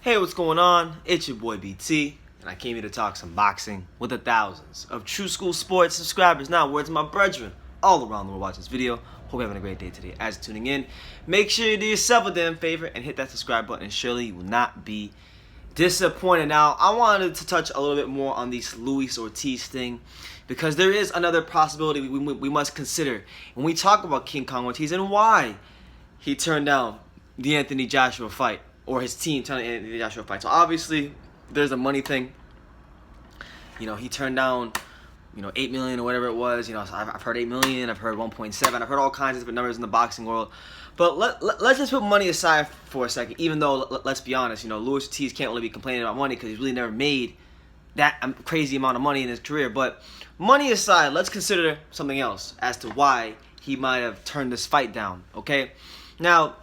Hey, what's going on? It's your boy BT, and I came here to talk some boxing with the thousands of True School Sports subscribers. Now, words of my brethren all around the world watching this video. Hope you're having a great day today. As you're tuning in, make sure you do yourself a damn favor and hit that subscribe button, and surely you will not be disappointed. Now, I wanted to touch a little bit more on this Luis Ortiz thing, because there is another possibility we must consider when we talk about King Kong Ortiz and why he turned down the Anthony Joshua fight, or his team turned down the Anthony Joshua fight. So obviously, there's a money thing. You know, he turned down, 8 million or whatever it was. You know, I've heard 8 million, I've heard 1.7, I've heard all kinds of different numbers in the boxing world. But let's just put money aside for a second, even though, let's be honest, Luis Ortiz can't really be complaining about money because he's really never made that crazy amount of money in his career. But money aside, let's consider something else as to why he might have turned this fight down, okay? Now,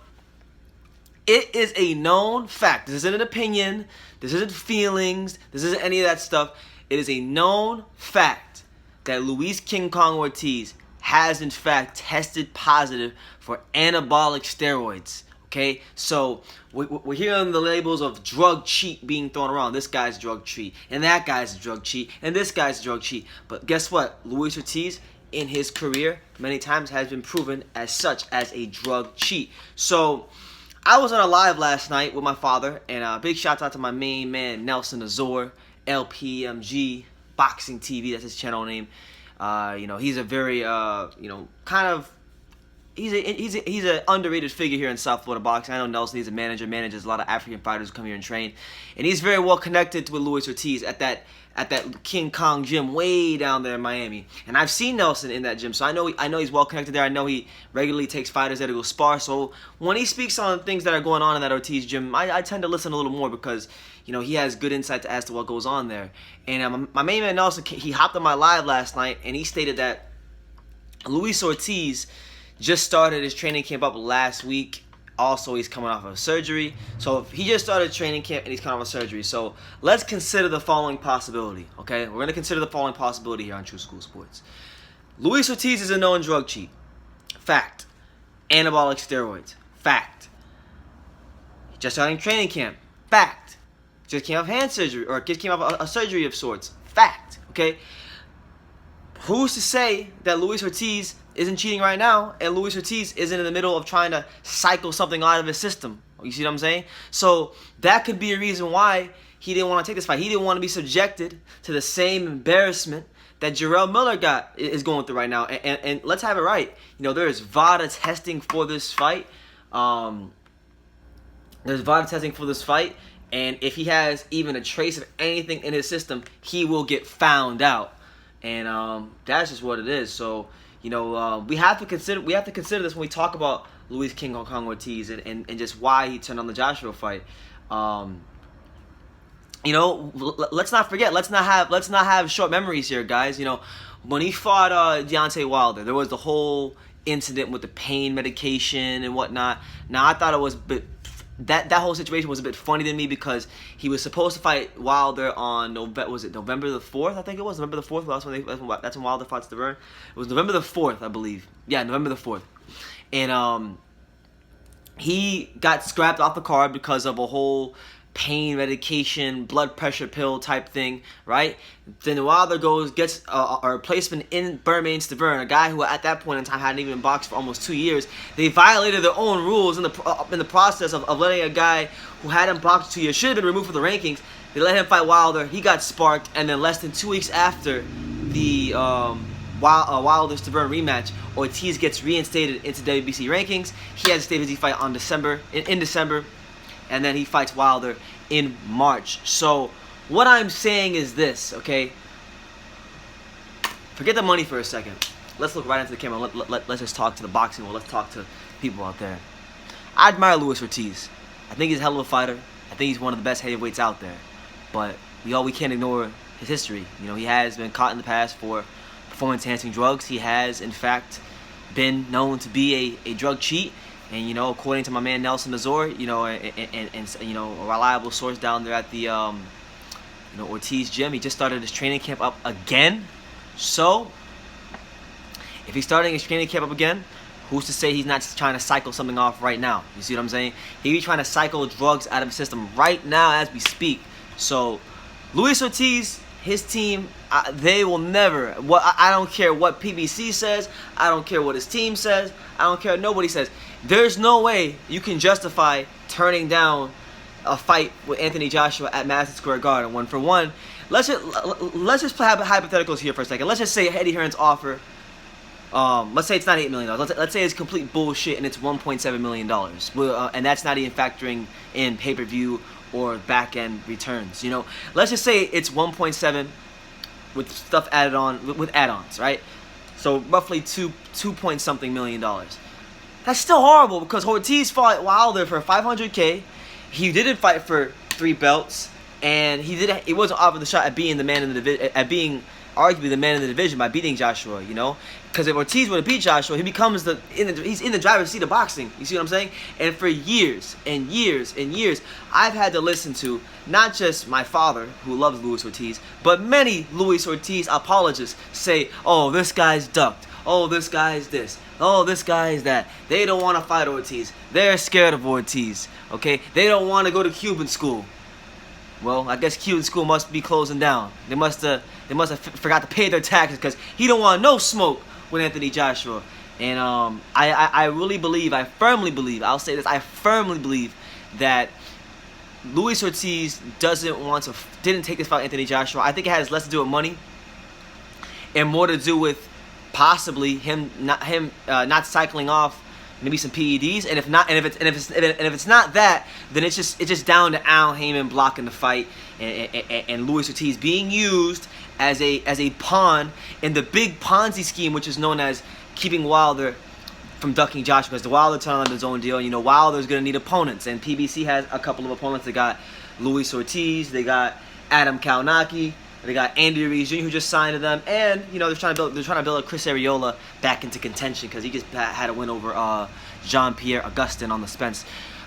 it is a known fact. This isn't an opinion. This isn't feelings. This isn't any of that stuff. It is a known fact that Luis King Kong Ortiz has in fact tested positive for anabolic steroids. Okay, so we're hearing the labels of drug cheat being thrown around. This guy's drug cheat, and that guy's a drug cheat, and this guy's a drug cheat. But guess what? Luis Ortiz, in his career, many times has been proven as such, as a drug cheat. So I was on a live last night with my father, and a big shout out to my main man, Nelson Azor, LPMG Boxing TV. That's his channel name. He's a very, he's an underrated figure here in South Florida boxing. I know Nelson, he's a manages a lot of African fighters who come here and train, and he's very well connected with Luis Ortiz at that King Kong gym way down there in Miami. And I've seen Nelson in that gym, so I know he's well connected there. I know he regularly takes fighters there to go spar. So when he speaks on things that are going on in that Ortiz gym, I tend to listen a little more, because he has good insight as to what goes on there. And my main man Nelson, he hopped on my live last night, and he stated that Luis Ortiz just started his training camp up last week. Also, he's coming off of surgery. So he just started training camp and he's coming off of surgery. So let's consider the following possibility, okay? We're going to consider the following possibility here on True School Sports. Luis Ortiz is a known drug cheat. Fact. Anabolic steroids. Fact. He just started training camp. Fact. Just came off hand surgery, or just came off a surgery of sorts. Fact, okay? Who's to say that Luis Ortiz isn't cheating right now, and Luis Ortiz isn't in the middle of trying to cycle something out of his system? You see what I'm saying? So that could be a reason why he didn't want to take this fight. He didn't want to be subjected to the same embarrassment that Jarrell Miller is going through right now. And let's have it right. There is Vada testing for this fight. There's Vada testing for this fight. And if he has even a trace of anything in his system, he will get found out. And that's just what it is. So we have to consider this when we talk about Luis King Kong Ortiz and just why he turned on the Joshua fight. Let's not forget. Let's not have short memories here, guys. When he fought Deontay Wilder, there was the whole incident with the pain medication and whatnot. Now I thought it was a bit. That whole situation was a bit funny to me, because he was supposed to fight Wilder on November the 4th? I think it was November the 4th. That's when Wilder fought Stavern. It was November the 4th, I believe. Yeah, November the 4th. And he got scrapped off the card because of a whole pain medication, blood pressure pill type thing, right? Then Wilder gets a replacement in Bermain Stavern, a guy who at that point in time hadn't even boxed for almost 2 years. They violated their own rules in the process of letting a guy who hadn't boxed 2 years, should have been removed from the rankings. They let him fight Wilder. He got sparked, and then less than 2 weeks after the Wilder Stavern rematch, Ortiz gets reinstated into WBC rankings. He has a stay busy fight in December. And then he fights Wilder in March. So what I'm saying is this, okay? Forget the money for a second. Let's look right into the camera. Let's just talk to the boxing world. Let's talk to people out there. I admire Luis Ortiz. I think he's a hell of a fighter. I think he's one of the best heavyweights out there. But we can't ignore his history. He has been caught in the past for performance-enhancing drugs. He has, in fact, been known to be a drug cheat. And according to my man Nelson Azor, and a reliable source down there at the Ortiz gym, he just started his training camp up again. So if he's starting his training camp up again, Who's to say he's not trying to cycle something off right now? You see what I'm saying? He be trying to cycle drugs out of his system right now as we speak. So, Luis Ortiz, his team, they will never. I don't care what PBC says. I don't care what his team says. I don't care what nobody says. There's no way you can justify turning down a fight with Anthony Joshua at Madison Square Garden. One for one. Let's just play hypotheticals here for a second. Let's just say Eddie Hearn's offer. Let's say it's not $8 million. Let's say it's complete bullshit and it's $1.7 million. And that's not even factoring in pay-per-view or back-end returns. You know, let's just say it's 1.7 with stuff added on with add-ons, right? So roughly two point something million dollars. That's still horrible because Ortiz fought Wilder for $500K. He didn't fight for 3 belts, and he wasn't offered the shot at being the man in the division, at being arguably the man in the division by beating Joshua. You know, because if Ortiz would have beat Joshua, he becomes he's in the driver's seat of boxing. You see what I'm saying? And for years and years and years, I've had to listen to not just my father, who loves Luis Ortiz, but many Luis Ortiz apologists say, "Oh, this guy's ducked. Oh, this guy's this. Oh, this guy's that." They don't want to fight Ortiz. They're scared of Ortiz. Okay, they don't want to go to Cuban school. Well, I guess Cuban school must be closing down. They must have forgot to pay their taxes because he don't want no smoke with Anthony Joshua. And I really believe, I firmly believe, I'll say this, I firmly believe that Luis Ortiz didn't take this fight with Anthony Joshua. I think it has less to do with money and more to do with possibly him not cycling off maybe some PEDs, and if it's not that, then it's just down to Al Heyman blocking the fight and Luis Ortiz being used as a pawn in the big Ponzi scheme, which is known as keeping Wilder from ducking Joshua, because the Wilder turned on his own deal. You know, Wilder's gonna need opponents, and PBC has a couple of opponents. They got Luis Ortiz, they got Adam Kaunaki, they got Andy Ruiz Jr., who just signed to them, and you know they're trying to build Chris Arreola back into contention because he just had a win over Jean-Pierre Augustin on the Spence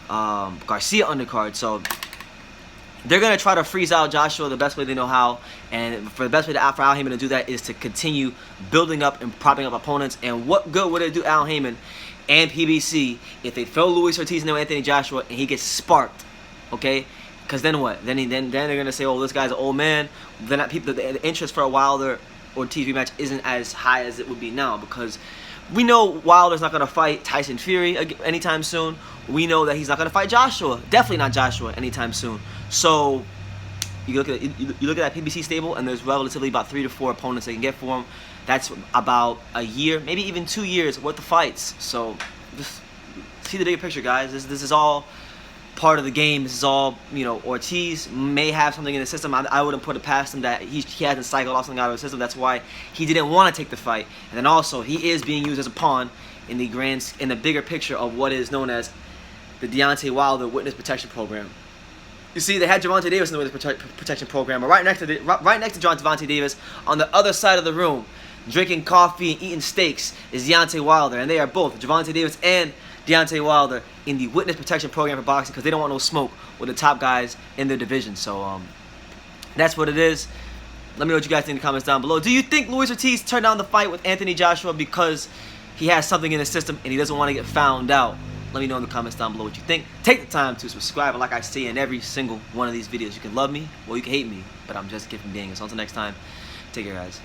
Garcia undercard. So they're gonna try to freeze out Joshua the best way they know how, and for the best way for Al Heyman to do that is to continue building up and propping up opponents. And what good would it do Al Heyman and PBC if they throw Luis Ortiz into Anthony Joshua and he gets sparked? Okay. Because then what? Then they're gonna say, "Oh, this guy's an old man." Then the interest for a Wilder Ortiz rematch isn't as high as it would be now, because we know Wilder's not gonna fight Tyson Fury anytime soon. We know that he's not gonna fight Joshua, definitely not Joshua, anytime soon. So you look at that PBC stable, and there's relatively about 3 to 4 opponents they can get for him. That's about a year, maybe even 2 years worth of fights. So just see the bigger picture, guys. This is all part of the game. This is all, you know, Ortiz may have something in the system. I wouldn't put it past him that he hasn't cycled off something out of the system. That's why he didn't want to take the fight. And then also, he is being used as a pawn in the bigger picture of what is known as the Deontay Wilder Witness Protection Program. You see, they had Gervonta Davis in the Witness Protection Program, but right next to Gervonta Davis, on the other side of the room, drinking coffee and eating steaks, is Deontay Wilder, and they are both, Gervonta Davis and Deontay Wilder, in the Witness Protection Program for boxing, because they don't want no smoke with the top guys in their division. So that's what it is. Let me know what you guys think in the comments down below. Do you think Luis Ortiz turned down the fight with Anthony Joshua because he has something in his system and he doesn't want to get found out? Let me know in the comments down below what you think. Take the time to subscribe, and like I say in every single one of these videos, you can love me or you can hate me, but I'm just giving being. So until next time, take care, guys.